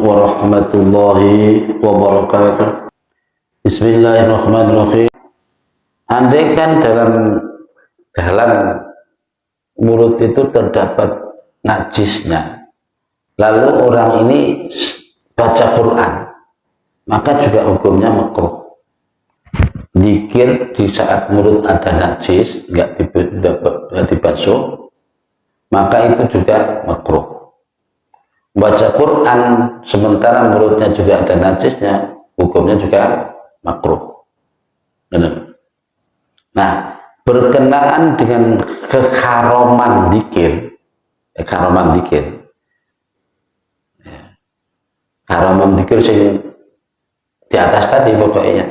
warahmatullahi wabarakatuh. Bismillahirrahmanirrahim. Andai kan dalam mulut itu terdapat najisnya, lalu orang ini baca Quran, maka juga hukumnya makruh. Zikir di saat mulut ada najis, nggak dibasuh, maka itu juga makruh. Baca Quran sementara mulutnya juga ada najisnya, hukumnya juga makruh. Nah, berkenaan dengan keharaman zikir, haraman zikir sing di atas tadi pokoknya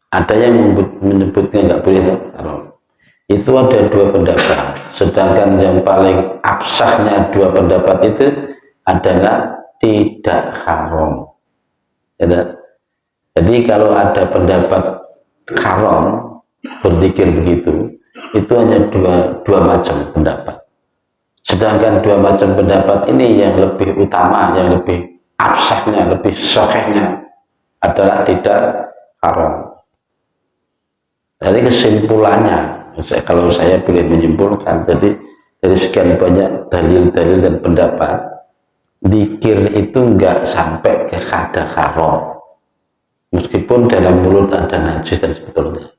ada yang menyebutnya nggak boleh itu ada dua pendapat, sedangkan yang paling absahnya dua pendapat itu adalah tidak haram. Jadi kalau ada pendapat haram berzikir begitu, itu hanya dua macam pendapat. Sedangkan dua macam pendapat ini yang lebih utama, yang lebih absahnya, lebih sahihnya adalah tidak haram. Jadi kesimpulannya, kalau saya boleh menyimpulkan, jadi dari sekian banyak dalil-dalil dan pendapat, zikir itu enggak sampai ke kada haram, meskipun dalam mulut ada najis dan sebetulnya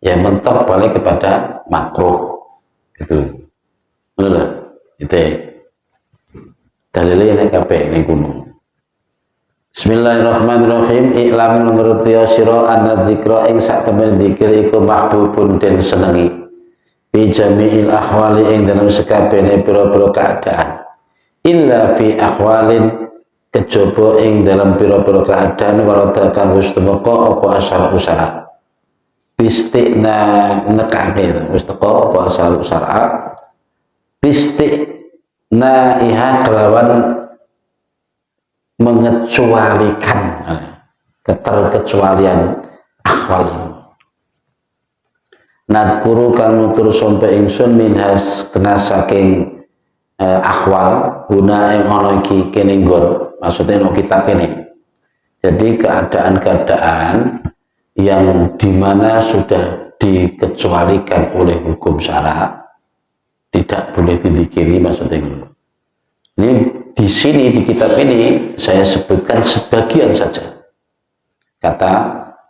ya mentok balik kepada makruh gitu. Itu dalilnya kabeh ning gunung. Bismillahirrahmanirrahim. I'lam menurut ya sira anna dzikra ing sak temen dzikir iku mahbubun den senengi fi jami'il ahwali ing dalam sekabehane pira-pira keadaan, illa fi ahwalin kejaba ing dalam pira-pira keadaan warata kang wis temeka apa asal usara istiqna nekake wis teko apa asal usara istiqna iha kelawan mengecualikan keterkecualian ahwal ini. Nadkuru kang nutur sampai ingsun minhas kena saking ahwal guna ing ana iki kene nggon, maksudnya no kitab ini. Jadi keadaan-keadaan yang dimana sudah dikecualikan oleh hukum syara tidak boleh dizikiri, maksudnya ini. Di sini di kitab ini saya sebutkan sebagian saja. Kata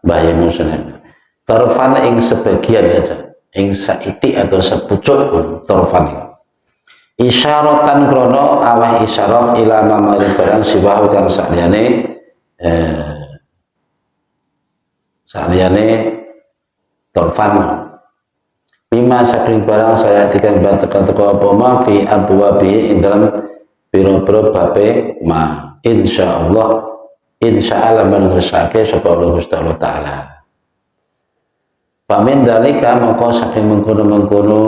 Mbah Yemu Sunan, torfan ing sebagian saja, ing saiti atau sepucuk pun torfan. Isyaratan krono awah isyarah ila mamari barang siwahu kang saliyane torfan. Bima saking barang saya tikan bantekan teko apa ma fi abwabi ing dalam biro-biro bape ma insyaallah insyaallah mengersake sapa Allah Taala. Pamin dalika maka saking mengkono-mengkono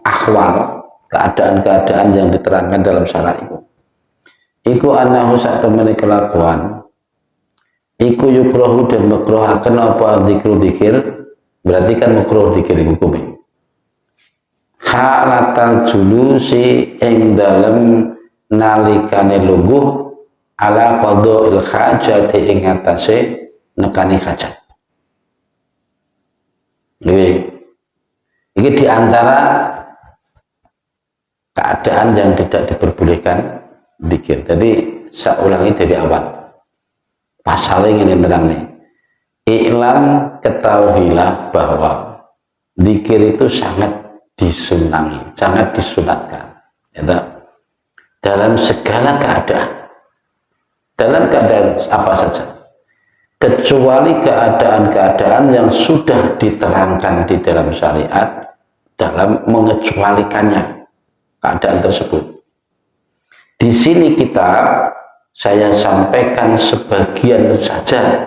ahwal keadaan-keadaan yang diterangkan dalam syara iku anahu sak temene kelakuan iku yukrohu dan makruhaken apa zikir berarti kan makruh zikir hukumnya halatal julusi ing dalem nalikane lungguh ala qada'il hajati ing atase nekani hajat. Ini diantara keadaan yang tidak diperbolehkan zikir. Jadi saya ulangi dari awal. Pasalnya ini terang nih. I'lam ketahuilah bahwa zikir itu sangat disunangi, sangat disunatkan ya, dalam segala keadaan apa saja, kecuali keadaan-keadaan yang sudah diterangkan di dalam syariat dalam mengecualikannya keadaan tersebut. Di sini saya sampaikan sebagian saja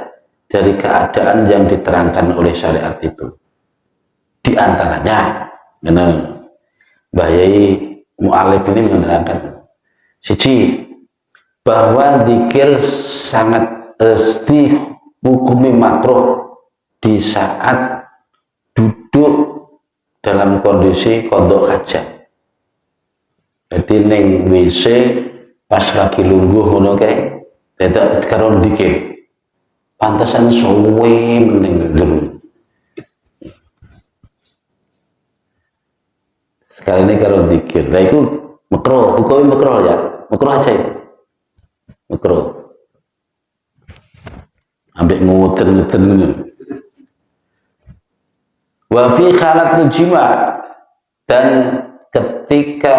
dari keadaan yang diterangkan oleh syariat itu. Di antaranya Mbah Yai Mu'alif ini menerangkan siji bahwa zikir sangat dihukumi makruh di saat duduk dalam kondisi qadha hajat. Jadi ning WC pas lagi lungguh ngono kae dadak karo dikir pantesan suwe mending dulu sekali ini karo dikir nah itu makro hukumnya makro ya makro aja itu makro ambek nguten-nguten wa fi khalatul jima dan ketika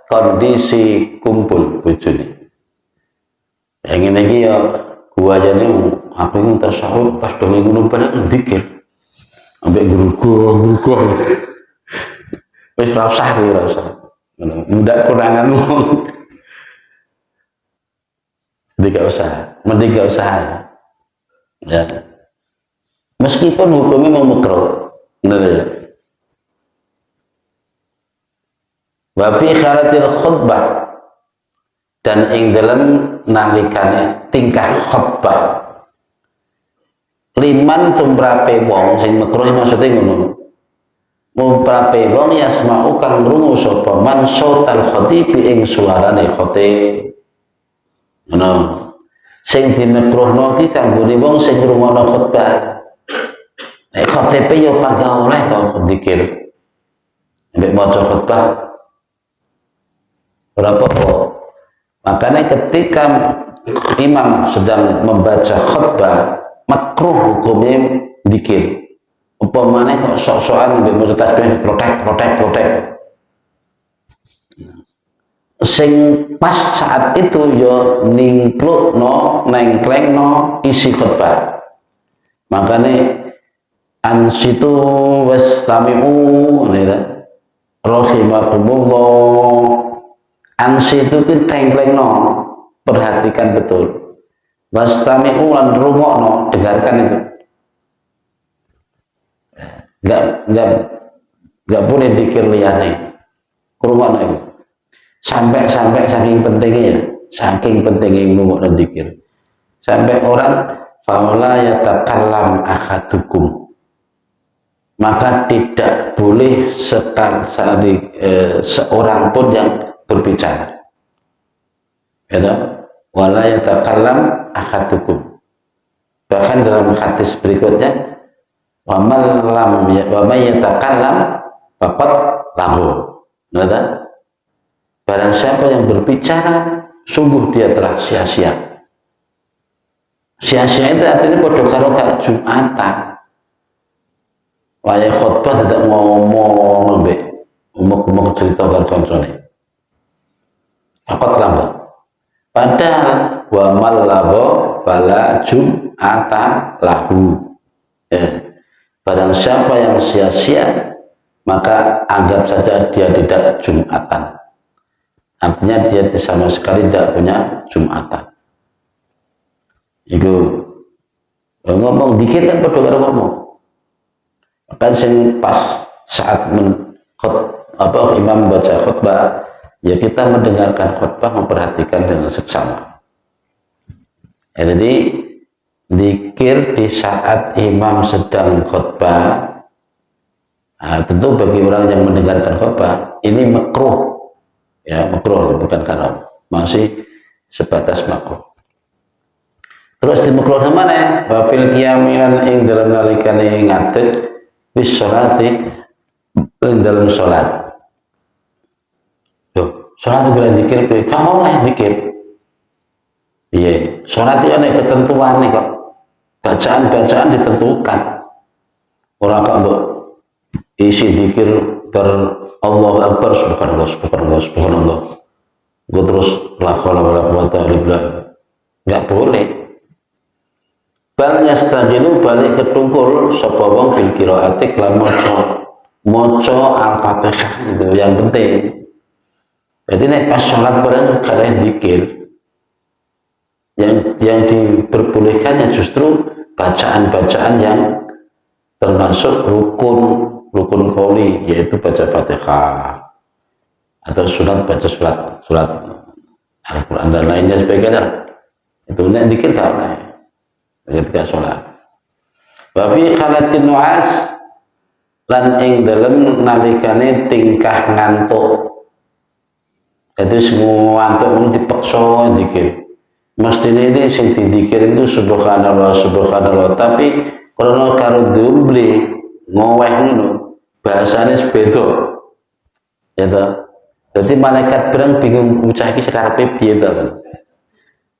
kondisi kumpul bojone yang ini ya gua aja nih aku ini tasawuf pas dong ngono pada dzikir ambek guru-guru wis ora usah kuwi ora usah mudah kuranganmu tidak usah mending gak usah ya meskipun hukumnya mau makruh bener ya wa fi khalatil khutbah dan ing dalam nalikane tingkah khutbah liman tumrape wong sing makruh maksudnya ngono mumprape wong yasma'u kang krungu sapa man sautal khatibi ing suarane khatib ngono sing dimakruhno ki kanggone wong sing ngrungokno khutbah nek khatibe yo pagawe to dzikir nek maca khutbah ora apa-apa makanya ketika imam sedang membaca khutbah makruh hukumnya dzikir umpamane kok sok-sokan mbek maca tasbih protek sing pas saat itu yo ningklukno nengklengno isi khutbah makane ansitu wastami'u rahimakumullah ansitu ki tengklengno perhatikan betul wastami'u lan rungokno dengarkan itu nggak boleh dikir liyane kurungokno itu sampai saking pentingnya ngomong dan dikir sampai orang fala yatakallam ahadukum maka tidak boleh seorang pun yang berbicara ya wala yatakallam ahadukum bahkan dalam hadis berikutnya wa may yatakallam faqad lahu nada barang siapa yang berbicara sungguh dia telah sia-sia itu artinya padha karo gak Jumatan wayahe khutbah tidak ngomong mbek umuk-umuk cerita karo kancane faqad lahu padahal wa mallabo fala Jum'ata lahu barang siapa yang sia-sia maka anggap saja dia tidak Jumatan artinya dia sama sekali tidak punya Jumatan itu ngomong dikit kan padha karo ngomong kan sing pas saat imam baca khutbah ya kita mendengarkan khutbah memperhatikan dengan seksama jadi zikir di saat imam sedang khutbah tentu bagi orang yang mendengarkan khutbah ini makruh ya makruh bukan haram masih sebatas makruh terus di makruh mana wa fil qiyamilan ing dalam nalikane ngadeg bis sholati ing dalam salat yo salat itu zikir pe kamu lah zikir iya salat itu ada ketentuan nih kok bacaan ditentukan orang kok untuk isi zikir Allahu Akbar subhanallah gue terus la haula wala quwata illa billah nggak boleh bal yastajilu balik ketungkul sapa wong fil qiraati lan maca al-Fatihah itu yang penting jadi nek pas sholat bareng kalian zikir yang diperbolehkannya justru bacaan-bacaan yang termasuk rukun qauli yaitu baca Fatihah atau baca surat Al-Quran dan lainnya sebagainya itu nek zikir gak oleh ketika sholat wa fi khalatin nu'as lan ing dalem nalikane tingkah ngantuk Jadi semua antuk ini dipaksa dikir. Mestinya ini sing didikir itu subhanallah subhanallah, tapi kalau karo diumbli ngoweh ngono bahasane beda. Ya toh. Jadi malaikat berang bingung ucap iki sekarepe piye to.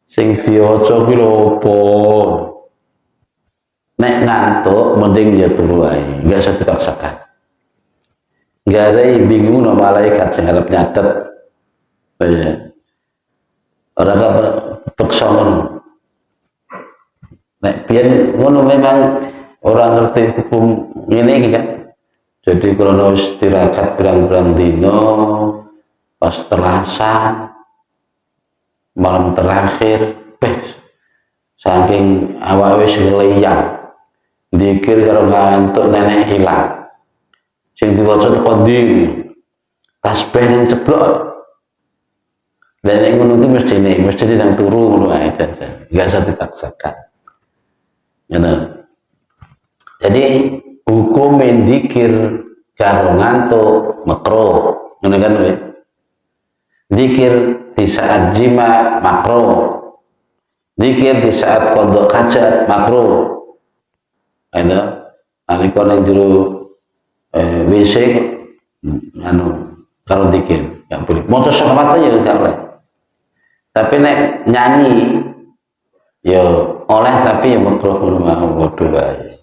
Sing diwaca ki lho apa? Nek ngantuk mending ya turu ae, enggak usah dipaksakan. Enggak ada bingung no malaikat sing arep nyatet. Ya. Ora gak paksa ngono. Nek biyen ngono memang orang ngerti hukum ngene iki kan. Jadi kalau istirahat berang-berang dino pas terasa malam terakhir saking awak wis ngeleyang dikir karo ngantuk nenek hilang sing diwaca teko ndi tasbih ning ceblok dan yang ngono ki mesti nang turu ngono ae jan enggak usah dipaksakan ya. Jadi hukum mendikir karo ngantuk makruh ngono kan we. Dikir di saat jima makruh, dikir di saat kodok hajat makruh. Ada nalika nang jero WC anu karo dikir enggak boleh. Maca selawat ya enggak boleh. Tapi nek nyanyi ya oleh tapi ya makruh ngono waduh wae.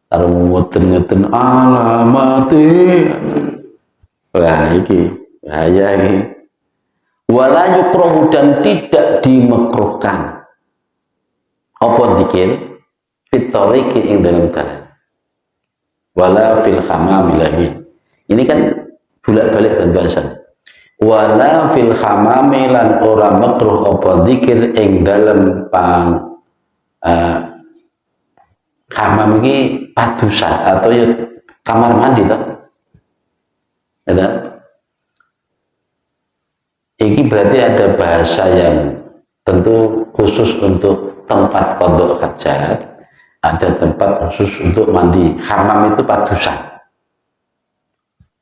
Karo ngeten-ngeten alamati. Wah iki bahaya ini. Wala yukrahu dan tidak dimakruhkan. Apa dikir? Fitoriki ing dalam dalan. Wala fil hamami lahi. Ini kan bolak-balik dan bahasan. Wala fil hamami lan ora makruh apa dikir ing dalam pang hamam iki padusan atau ya kamar mandi toh. Ya. Ini berarti ada bahasa yang tentu khusus untuk tempat kodok hajat, ada tempat khusus untuk mandi. Hamam itu padusan.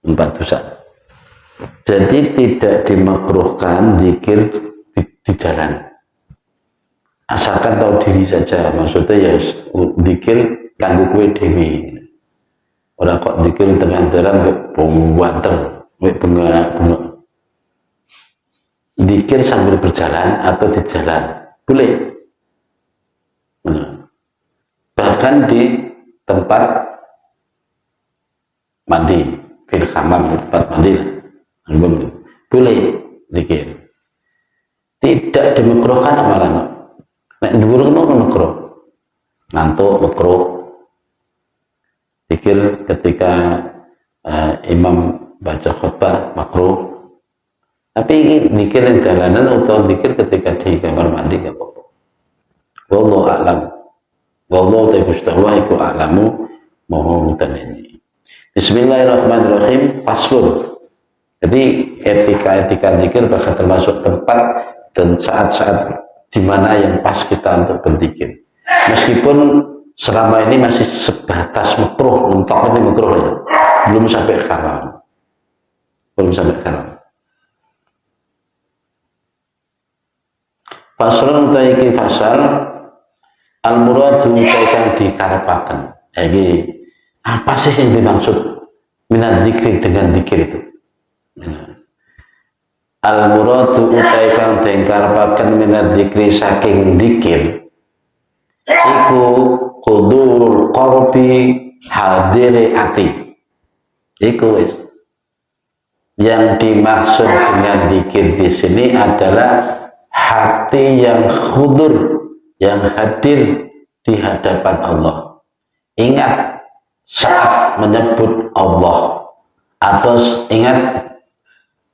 Padusan. Jadi tidak dimakruhkan zikir di jalan. Asalkan tahu diri saja. Maksudnya ya zikir kanggo kowe dhewe. Ora kok zikir tengah dalan buanter, bengak-bengak. Dikir sambil berjalan atau di jalan boleh, bahkan di tempat mandi, fil hamam, di tempat mandi boleh dikir. Tidak dimakruhkan amalan. Nek dhuwur mau makruh, ngantuk makruh, dikir ketika imam baca khutbah makruh. Tapi dikir yang jalanan atau dikir ketika di kamar mandi gak apa-apa. Wallahu a'lam. Wallahu ta'ala iku a'lamu mohon ini. Bismillahirrahmanirrahim. Faslun. Jadi etika-etika dikir bakal termasuk tempat dan saat-saat di mana yang pas kita untuk berzikir. Meskipun selama ini masih sebatas makruh, mentok ini makruh ya. Belum sampai haram. Belum sampai haram. Faslun utaiki fasal al-muradu kaitan dikarepaken. Iki apa sih yang dimaksud minat zikir dengan zikir itu? Al-muradu utaikang dikarepaken minat zikri saking zikir iku hudurul qalbi hadire ati. Iku wis. Yang dimaksud dengan zikir di sini adalah hati yang khudur, yang hadir di hadapan Allah. Ingat saat menyebut Allah, atau ingat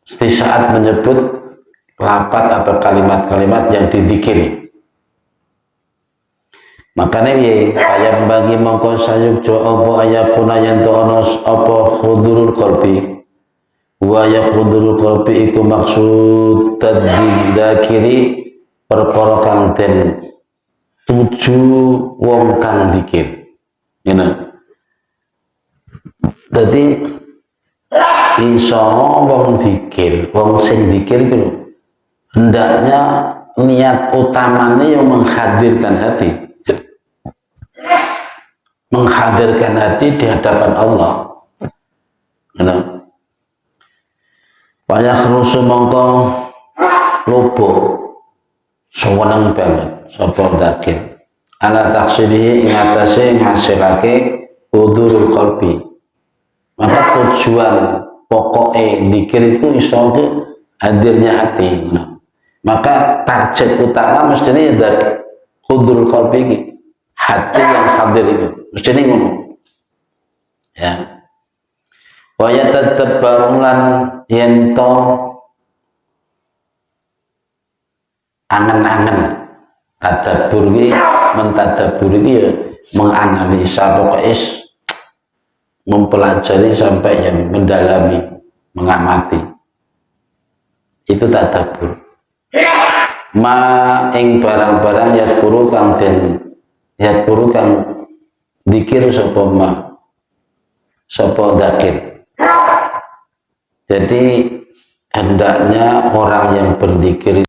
di saat menyebut lapat atau kalimat-kalimat yang didikiri. Makanya ayat bagi mongko sayukjo apa ayakuna yang to'onos apa khudurul qalbi. Wa yaqudul qalbi iku maksud tadzakiri perkara kang den tuju wong kang zikir. Ngene. Dadi iso wong dikir, wong sing dikir itu hendaknya niat utamanya yang menghadirkan hati, menghadirkan hati di hadapan Allah. Banyak rusuh mongko lubuk sewenang banget sapa dakir ala taksirihi ing atase ngasilake hudurul qalbi. Maka tujuan pokoknya dikir itu iso hadirnya hati. Maka target utama mestinya ya dari hudurul qalbi ini, hati yang hadir itu mestinya ngono ya. Wa yatadabbaru lan yento angen-angen tadabbur iki, mentadabbur iki ya menganalisa, pokoknya mempelajari sampai yang mendalami, mengamati, itu tadabbur. Ma ing barang-barang yadkuru kang den yadkuru kang dikir sapa ma sapa dzakir. Jadi hendaknya orang yang berzikir